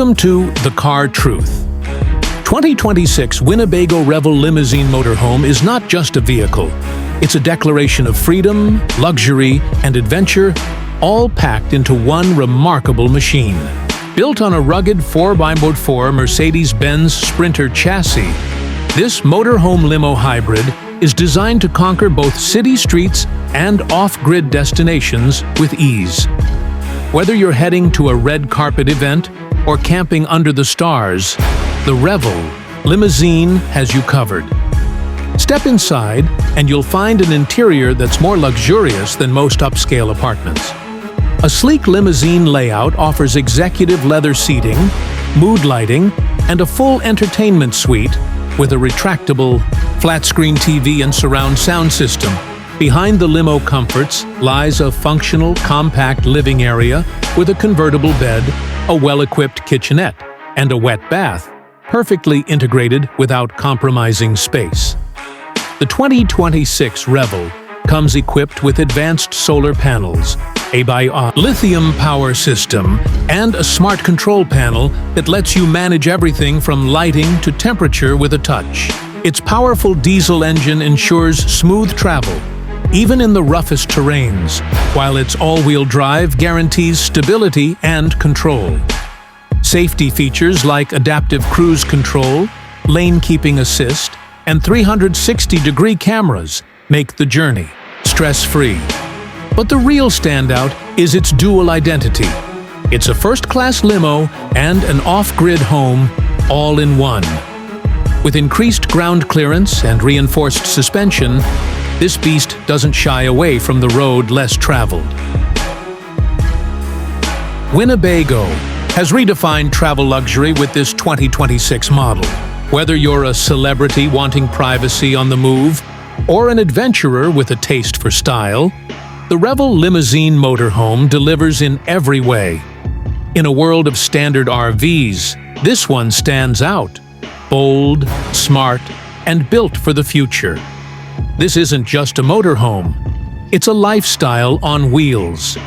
Welcome to The Car Truth. 2026 Winnebago Revel Limousine Motorhome is not just a vehicle. It's a declaration of freedom, luxury, and adventure, all packed into one remarkable machine. Built on a rugged 4x4 Mercedes-Benz Sprinter chassis, this motorhome limo hybrid is designed to conquer both city streets and off-grid destinations with ease. Whether you're heading to a red carpet event or camping under the stars, the Revel Limousine has you covered. Step inside and you'll find an interior that's more luxurious than most upscale apartments. A sleek limousine layout offers executive leather seating, mood lighting, and a full entertainment suite with a retractable, flat-screen TV and surround sound system. Behind the limo comforts lies a functional, compact living area with a convertible bed, a well-equipped kitchenette, and a wet bath, perfectly integrated without compromising space. The 2026 Revel comes equipped with advanced solar panels, a lithium power system, and a smart control panel that lets you manage everything from lighting to temperature with a touch. Its powerful diesel engine ensures smooth travel, even in the roughest terrains, while its all-wheel drive guarantees stability and control. Safety features like adaptive cruise control, lane-keeping assist, and 360-degree cameras make the journey stress-free. But the real standout is its dual identity. It's a first-class limo and an off-grid home, all in one. With increased ground clearance and reinforced suspension, this beast doesn't shy away from the road less traveled. Winnebago has redefined travel luxury with this 2026 model. Whether you're a celebrity wanting privacy on the move or an adventurer with a taste for style, the Revel Limousine Motorhome delivers in every way. In a world of standard RVs, this one stands out. Bold, smart, and built for the future. This isn't just a motorhome. It's a lifestyle on wheels.